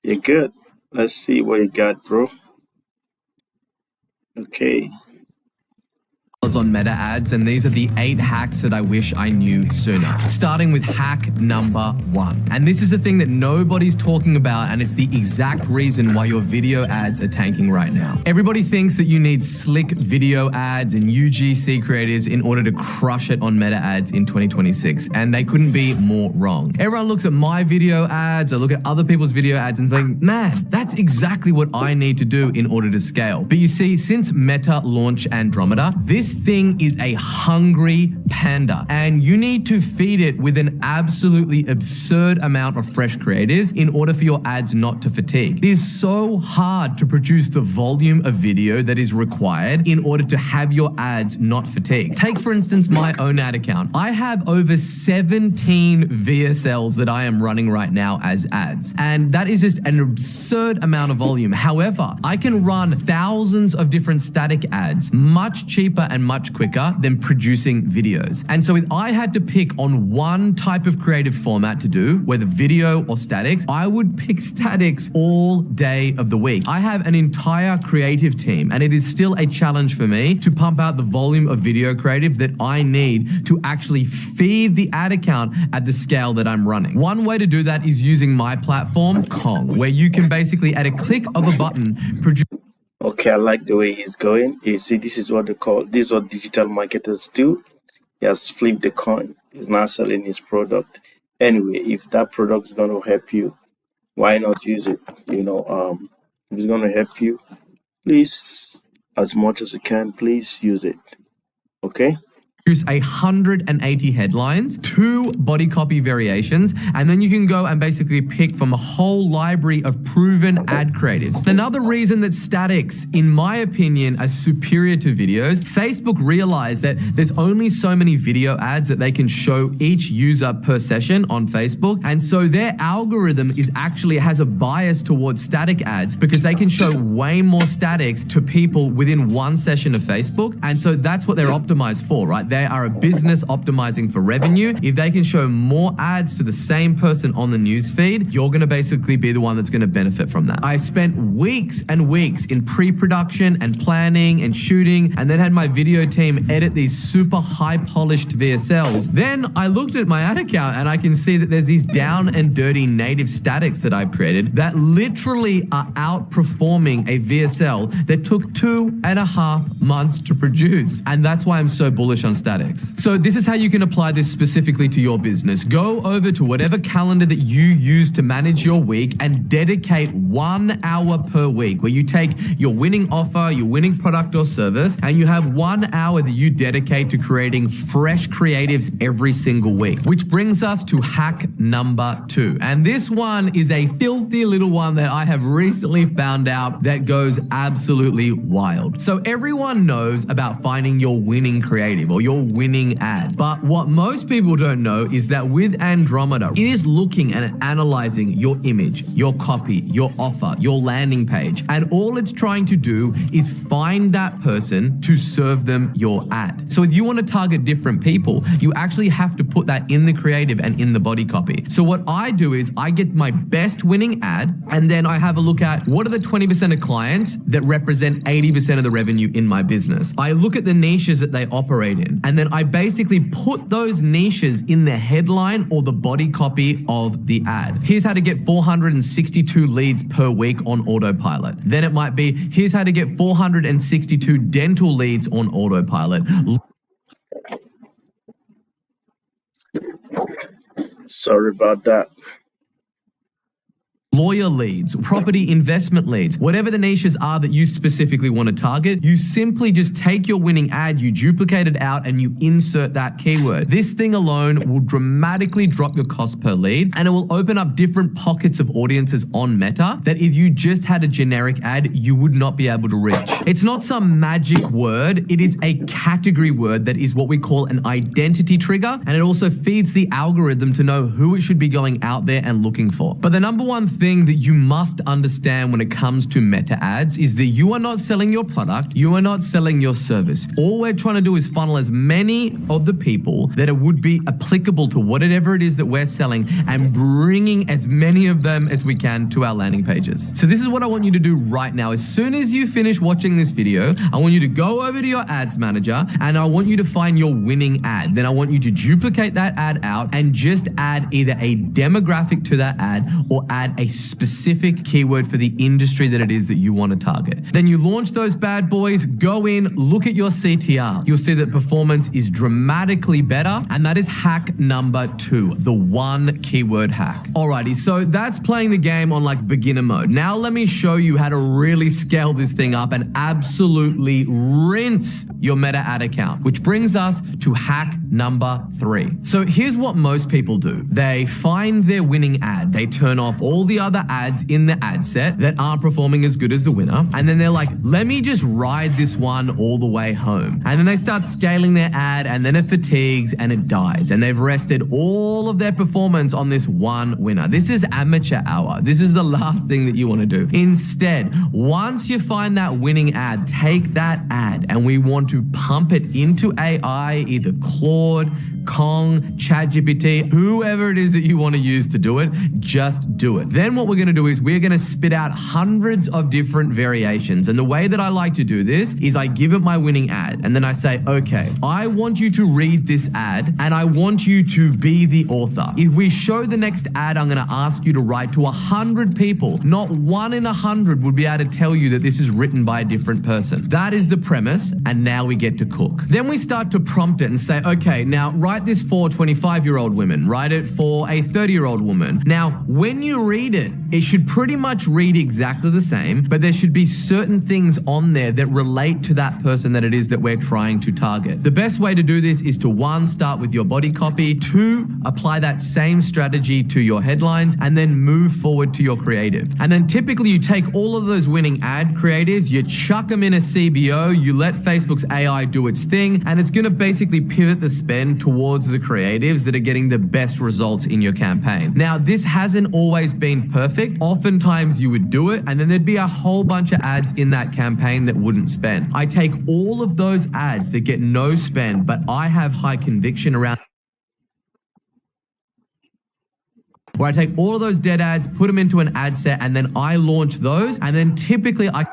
You're good. Let's see what you got, bro. Okay. On Meta ads, and these are the 8 hacks that I wish I knew sooner. Starting with hack number 1. And this is a thing that nobody's talking about, and it's the exact reason why your video ads are tanking right now. Everybody thinks that you need slick video ads and UGC creatives in order to crush it on Meta ads in 2026, and they couldn't be more wrong. Everyone looks at my video ads or look at other people's video ads and think, man, that's exactly what I need to do in order to scale. But you see, since Meta launched Andromeda, this thing is a hungry panda, and you need to feed it with an absolutely absurd amount of fresh creatives in order for your ads not to fatigue. It is so hard to produce the volume of video that is required in order to have your ads not fatigue. Take, for instance, my own ad account. I have over 17 VSLs that I am running right now as ads, and that is just an absurd amount of volume. However, I can run thousands of different static ads much cheaper and much quicker than producing videos. And so if I had to pick on one type of creative format to do, whether video or statics, I would pick statics all day of the week. I have an entire creative team, and it is still a challenge for me to pump out the volume of video creative that I need to actually feed the ad account at the scale that I'm running. One way to do that is using my platform, Kong, where you can basically, at a click of a button, produce. Okay, I like the way he's going. You see, this is what digital marketers do. He has flipped the coin. He's not selling his product. Anyway, if that product is going to help you, why not use it? If it's going to help you, please, as much as you can, please use it. Okay? Produce 180 headlines, 2 body copy variations, and then you can go and basically pick from a whole library of proven ad creatives. And another reason that statics, in my opinion, are superior to videos, Facebook realized that there's only so many video ads that they can show each user per session on Facebook. And so their algorithm has a bias towards static ads because they can show way more statics to people within one session of Facebook. And so that's what they're optimized for, right? They are a business optimizing for revenue. If they can show more ads to the same person on the news feed, you're going to basically be the one that's going to benefit from that. I spent weeks and weeks in pre-production and planning and shooting, and then had my video team edit these super high polished VSLs. Then I looked at my ad account and I can see that there's these down and dirty native statics that I've created that literally are outperforming a VSL that took 2.5 months to produce. And that's why I'm so bullish on statics. So this is how you can apply this specifically to your business. Go over to whatever calendar that you use to manage your week and dedicate 1 hour per week where you take your winning offer, your winning product or service, and you have 1 hour that you dedicate to creating fresh creatives every single week. Which brings us to hack number 2. And this one is a filthy little one that I have recently found out that goes absolutely wild. So everyone knows about finding your winning creative or your winning ad. But what most people don't know is that with Andromeda, it is looking and analyzing your image, your copy, your offer, your landing page. And all it's trying to do is find that person to serve them your ad. So if you want to target different people, you actually have to put that in the creative and in the body copy. So what I do is I get my best winning ad, and then I have a look at what are the 20% of clients that represent 80% of the revenue in my business. I look at the niches that they operate in, and then I basically put those niches in the headline or the body copy of the ad. Here's how to get 462 leads per week on autopilot. Then it might be, here's how to get 462 dental leads on autopilot. Sorry about that. Lawyer leads, property investment leads, whatever the niches are that you specifically want to target, you simply just take your winning ad, you duplicate it out, and you insert that keyword. This thing alone will dramatically drop your cost per lead, and it will open up different pockets of audiences on Meta that if you just had a generic ad, you would not be able to reach. It's not some magic word, it is a category word that is what we call an identity trigger, and it also feeds the algorithm to know who it should be going out there and looking for. But the number one thing thing that you must understand when it comes to meta ads is that you are not selling your product, you are not selling your service. All we're trying to do is funnel as many of the people that it would be applicable to whatever it is that we're selling and bringing as many of them as we can to our landing pages. So this is what I want you to do right now. As soon as you finish watching this video, I want you to go over to your ads manager and I want you to find your winning ad. Then I want you to duplicate that ad out and just add either a demographic to that ad or add a specific keyword for the industry that it is that you want to target. Then you launch those bad boys, go in, look at your CTR. You'll see that performance is dramatically better, and that is hack number 2, the 1 keyword hack. Alrighty, so that's playing the game on like beginner mode. Now let me show you how to really scale this thing up and absolutely rinse your meta ad account, which brings us to hack number 3. So here's what most people do. They find their winning ad. They turn off all the other ads in the ad set that aren't performing as good as the winner. And then they're like, let me just ride this one all the way home. And then they start scaling their ad and then it fatigues and it dies. And they've rested all of their performance on this one winner. This is amateur hour. This is the last thing that you want to do. Instead, once you find that winning ad, take that ad and we want to pump it into AI, either Claude, Kong, ChatGPT, whoever it is that you want to use to do it, just do it. Then what we're going to do is we're going to spit out hundreds of different variations. And the way that I like to do this is I give it my winning ad and then I say, okay, I want you to read this ad and I want you to be the author. If we show the next ad, I'm going to ask you to write to 100 people. Not 1 in 100 would be able to tell you that this is written by a different person. That is the premise, and now we get to cook. Then we start to prompt it and say, okay, now write this for 25-year-old women, write it for a 30-year-old woman. Now, when you read it, it should pretty much read exactly the same, but there should be certain things on there that relate to that person that it is that we're trying to target. The best way to do this is to 1, start with your body copy, 2, apply that same strategy to your headlines, and then move forward to your creative. And then typically you take all of those winning ad creatives, you chuck them in a CBO, you let Facebook's AI do its thing, and it's gonna basically pivot the spend towards the creatives that are getting the best results in your campaign. Now, this hasn't always been perfect. Oftentimes you would do it and then there'd be a whole bunch of ads in that campaign that wouldn't spend. I take all of those ads that get no spend, but I have high conviction around, where I take all of those dead ads, put them into an ad set, and then I launch those, and then typically I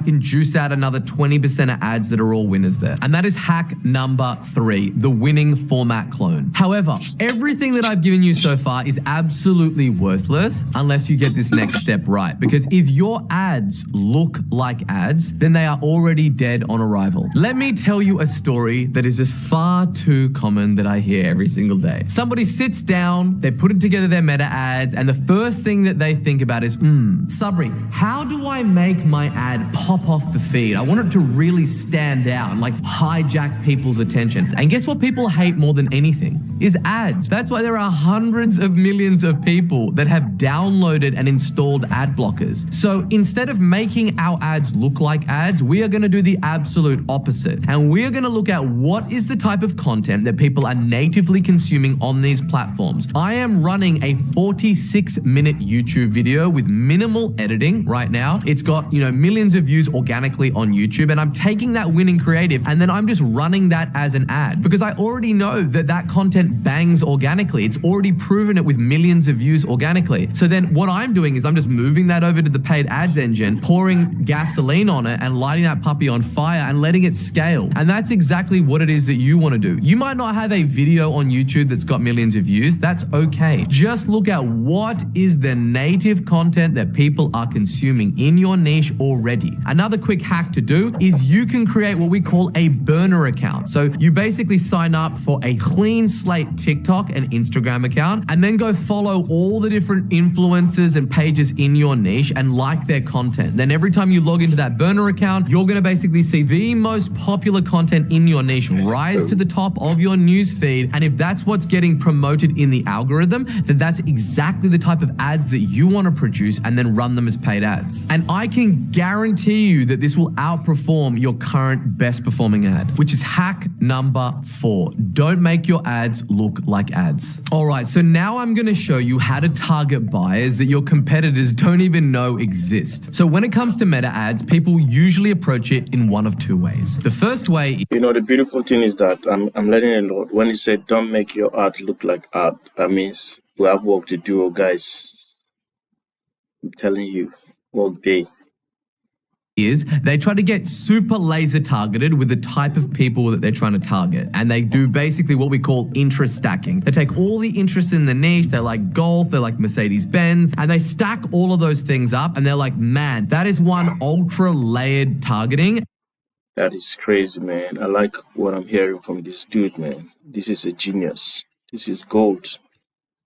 can juice out another 20% of ads that are all winners there. And that is hack number 3, the winning format clone. However, everything that I've given you so far is absolutely worthless unless you get this next step right. Because if your ads look like ads, then they are already dead on arrival. Let me tell you a story that is just far too common that I hear every single day. Somebody sits down, they're putting together their meta ads, and the first thing that they think about is, Sabri, how do I make my ad pop off the feed? I want it to really stand out and like hijack people's attention. And guess what people hate more than anything? Is ads. That's why there are hundreds of millions of people that have downloaded and installed ad blockers. So instead of making our ads look like ads, we are going to do the absolute opposite. And we are going to look at what is the type of content that people are natively consuming on these platforms. I am running a 46-minute YouTube video with minimal editing right now. It's got, millions of views organically on YouTube, and I'm taking that winning creative and then I'm just running that as an ad because I already know that that content bangs organically. It's already proven it with millions of views organically. So then what I'm doing is I'm just moving that over to the paid ads engine, pouring gasoline on it and lighting that puppy on fire and letting it scale. And that's exactly what it is that you want to do. You might not have a video on YouTube that's got millions of views. That's okay. Just look at what is the native content that people are consuming in your niche already. Another quick hack to do is you can create what we call a burner account. So you basically sign up for a clean slate TikTok and Instagram account and then go follow all the different influencers and pages in your niche and like their content. Then every time you log into that burner account, you're going to basically see the most popular content in your niche rise to the top of your news feed. And if that's what's getting promoted in the algorithm, then that's exactly the type of ads that you want to produce and then run them as paid ads. And I can guarantee you that this will outperform your current best performing ad, which is hack number 4. Don't make your ads look like ads. All right, so now I'm gonna show you how to target buyers that your competitors don't even know exist. So when it comes to meta ads, people usually approach it in one of two ways. The first way, The beautiful thing is that I'm learning a lot. When you said don't make your ad look like ad, that means we have work to do, guys. I'm telling you, work day. is they try to get super laser targeted with the type of people that they're trying to target. And they do basically what we call interest stacking. They take all the interests in the niche, they're like golf, they're like Mercedes-Benz, and they stack all of those things up and they're like, man, that is one ultra layered targeting. That is crazy, man. I like what I'm hearing from this dude, man. This is a genius. This is gold.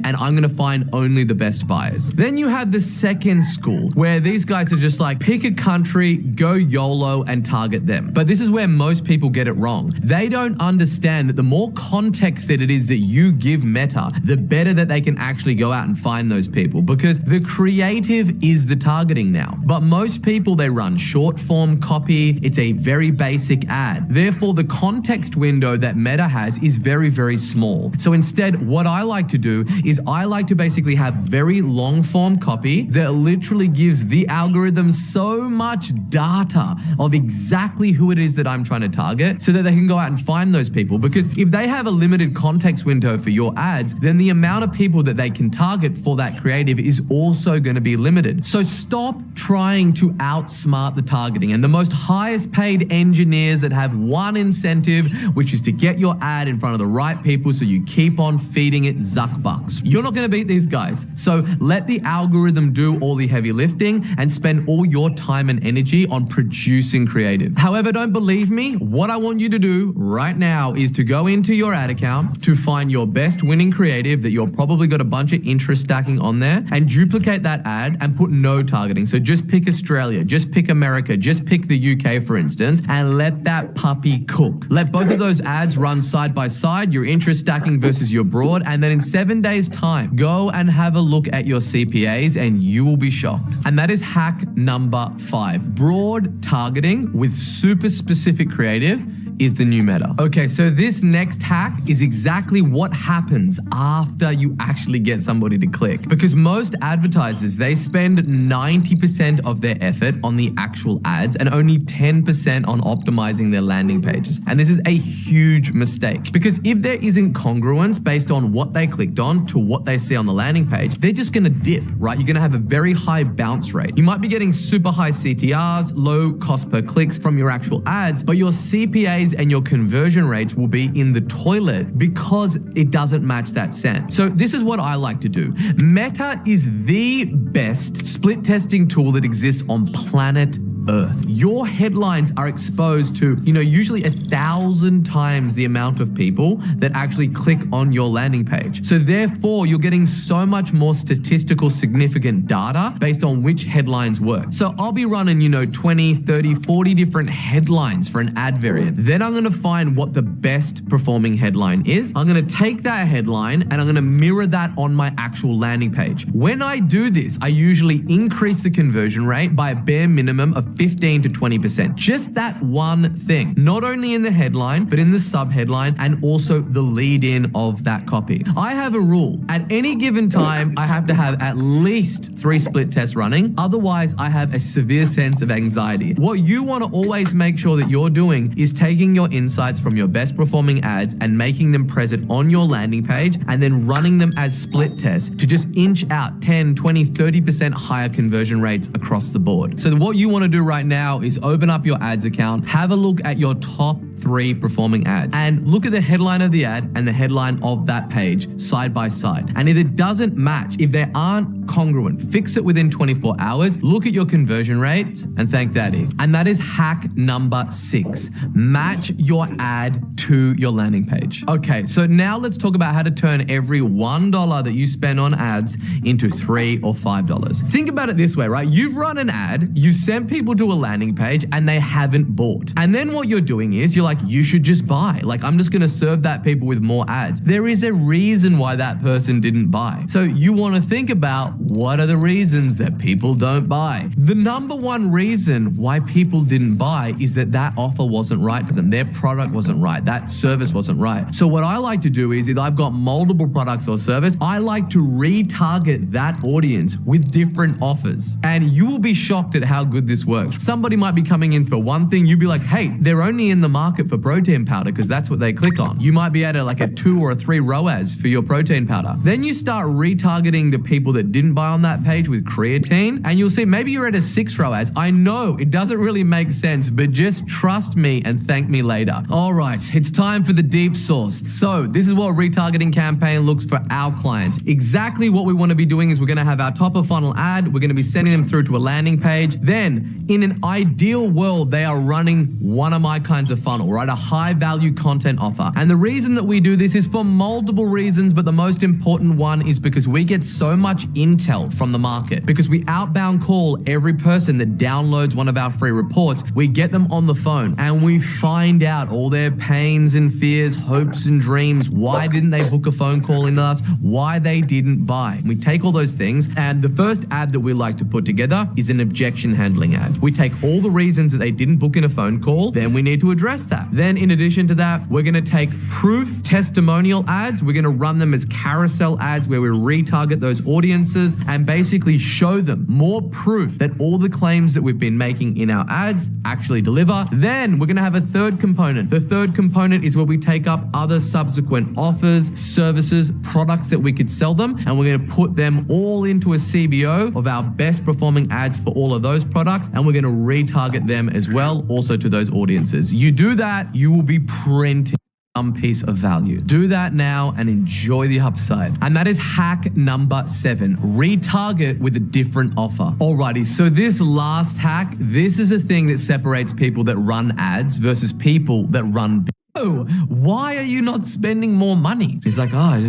And I'm going to find only the best buyers. Then you have the second school where these guys are just like, pick a country, go YOLO and target them. But this is where most people get it wrong. They don't understand that the more context that it is that you give Meta, the better that they can actually go out and find those people, because the creative is the targeting now. But most people, they run short form copy. It's a very basic ad. Therefore, the context window that Meta has is very, very small. So instead, what I like to do is I like to basically have very long form copy that literally gives the algorithm so much data of exactly who it is that I'm trying to target so that they can go out and find those people. Because if they have a limited context window for your ads, then the amount of people that they can target for that creative is also going to be limited. So stop trying to outsmart the targeting. And the most highest paid engineers that have one incentive, which is to get your ad in front of the right people so you keep on feeding it Zuck bucks. You're not going to beat these guys. So let the algorithm do all the heavy lifting and spend all your time and energy on producing creative. However, don't believe me. What I want you to do right now is to go into your ad account to find your best winning creative that you're probably got a bunch of interest stacking on there, and duplicate that ad and put no targeting. So just pick Australia, just pick America, just pick the UK, for instance, and let that puppy cook. Let both of those ads run side by side, your interest stacking versus your broad, and then in 7 days time, go and have a look at your CPAs and you will be shocked. And that is hack number 5. Broad targeting with super specific creative is the new meta. Okay, so this next hack is exactly what happens after you actually get somebody to click. Because most advertisers, they spend 90% of their effort on the actual ads and only 10% on optimizing their landing pages. And this is a huge mistake, because if there isn't congruence based on what they clicked on to what they see on the landing page, they're just gonna dip, right? You're gonna have a very high bounce rate. You might be getting super high CTRs, low cost per clicks from your actual ads, but your CPAs and your conversion rates will be in the toilet because it doesn't match that send. So this is what I like to do. Meta is the best split testing tool that exists on planet Earth. Your headlines are exposed to, usually 1,000 times the amount of people that actually click on your landing page. So therefore, you're getting so much more statistical significant data based on which headlines work. So I'll be running, 20, 30, 40 different headlines for an ad variant. Then I'm going to find what the best performing headline is. I'm going to take that headline and I'm going to mirror that on my actual landing page. When I do this, I usually increase the conversion rate by a bare minimum of 15 to 20%. Just that one thing, not only in the headline, but in the sub-headline and also the lead-in of that copy. I have a rule. At any given time, I have to have at least 3 split tests running. Otherwise, I have a severe sense of anxiety. What you want to always make sure that you're doing is taking your insights from your best performing ads and making them present on your landing page and then running them as split tests to just inch out 10, 20, 30% higher conversion rates across the board. So what you want to do right now is open up your ads account, have a look at your top 3 performing ads and look at the headline of the ad and the headline of that page side by side. And if it doesn't match, if they aren't congruent, fix it within 24 hours, look at your conversion rates and thank daddy. And that is hack number 6. Match your ad to your landing page. Okay, so now let's talk about how to turn every $1 that you spend on ads into $3 or $5. Think about it this way, right? You've run an ad, you sent people to a landing page and they haven't bought. And then what you're doing is you're like, like, you should just buy. Like, I'm just going to serve that people with more ads. There is a reason why that person didn't buy. So you want to think about, what are the reasons that people don't buy? The number one reason why people didn't buy is that offer wasn't right for them. Their product wasn't right. That service wasn't right. So what I like to do is, if I've got multiple products or service, I like to retarget that audience with different offers. And you will be shocked at how good this works. Somebody might be coming in for one thing. You'll be like, hey, they're only in the market for protein powder because that's what they click on. You might be at like a 2 or a 3 ROAS for your protein powder. Then you start retargeting the people that didn't buy on that page with creatine, and you'll see maybe you're at a 6 ROAS. I know it doesn't really make sense, but just trust me and thank me later. All right, it's time for the deep source. So this is what a retargeting campaign looks for our clients. Exactly what we want to be doing is we're going to have our top of funnel ad. We're going to be sending them through to a landing page. Then in an ideal world, they are running one of my kinds of funnel, right? A high value content offer. And the reason that we do this is for multiple reasons, but the most important one is because we get so much intel from the market, because we outbound call every person that downloads one of our free reports. We get them on the phone and we find out all their pains and fears, hopes and dreams. Why didn't they book a phone call in us? Why they didn't buy? We take all those things, and the first ad that we like to put together is an objection handling ad. We take all the reasons that they didn't book in a phone call, then we need to address that. Then in addition to that, we're going to take proof testimonial ads. We're going to run them as carousel ads where we retarget those audiences and basically show them more proof that all the claims that we've been making in our ads actually deliver. Then we're going to have a third component. The third component is where we take up other subsequent offers, services, products that we could sell them, and we're going to put them all into a CBO of our best performing ads for all of those products, and we're going to retarget them as well also to those audiences. You do that, you will be printing some piece of value. Do that now and enjoy the upside. And that is hack number 7, retarget with a different offer. Alrighty, so this last hack, this is a thing that separates people that run ads versus people that run. Oh, why are you not spending more money? He's like, I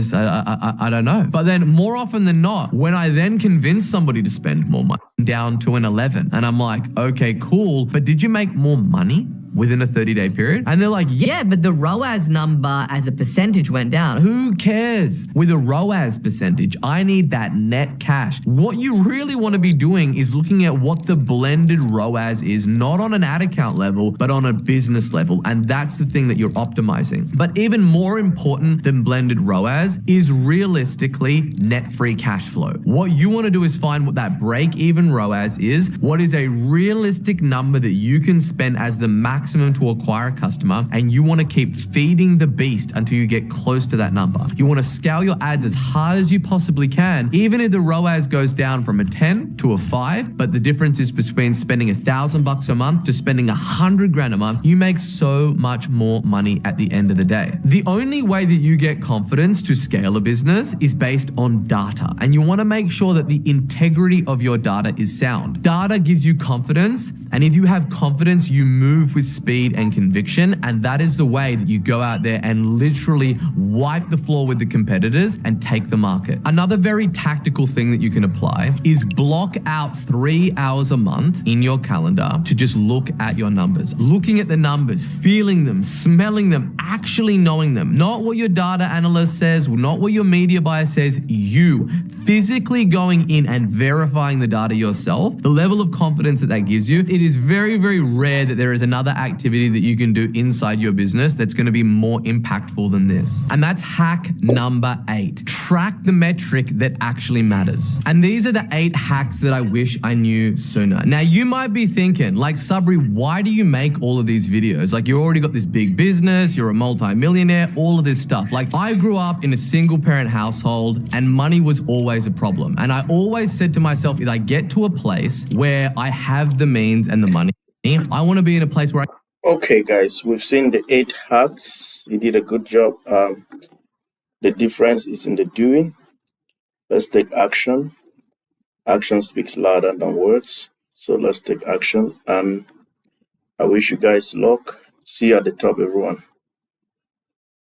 don't know. But then more often than not, when I then convince somebody to spend more money, down to an 11, and I'm like, okay, cool, but did you make more money within a 30-day period? And they're like, Yeah, but the ROAS number as a percentage went down. who cares? With a ROAS percentage, I need that net cash. What you really want to be doing is looking at what the blended ROAS is, not on an ad account level, but on a business level. And that's the thing that you're optimizing. But even more important than blended ROAS is realistically net free cash flow. What you want to do is find what that break-even ROAS is, what is a realistic number that you can spend as the maximum to acquire a customer, and you want to keep feeding the beast until you get close to that number. You want to scale your ads as hard as you possibly can, even if the ROAS goes down from a 10 to a 5, but the difference is between spending $1,000 a month to spending $100,000 a month. You make so much more money at the end of the day. The only way that you get confidence to scale a business is based on data, and you want to make sure that the integrity of your data is sound. Data gives you confidence, and if you have confidence, you move with speed and conviction, and that is the way that you go out there and literally wipe the floor with the competitors and take the market. Another very tactical thing that you can apply is block out 3 hours a month in your calendar to just look at your numbers. Looking at the numbers, feeling them, smelling them, actually knowing them. Not what your data analyst says, not what your media buyer says, you physically going in and verifying the data yourself. The level of confidence that gives you, it is very, very rare that there is another activity that you can do inside your business that's going to be more impactful than this. And that's hack number 8. Track the metric that actually matters. And these are the 8 hacks that I wish I knew sooner. Now you might be thinking, like, Sabri, why do you make all of these videos? Like, you already got this big business, you're a multi-millionaire, all of this stuff. Like, I grew up in a single parent household and money was always a problem. And I always said to myself, if I get to a place where I have the means and the money, I want to be in a place where I... Okay, guys, we've seen the 8 hacks. You did a good job. The difference is in the doing. Let's take action. Action speaks louder than words. So let's take action. And I wish you guys luck. See you at the top, everyone.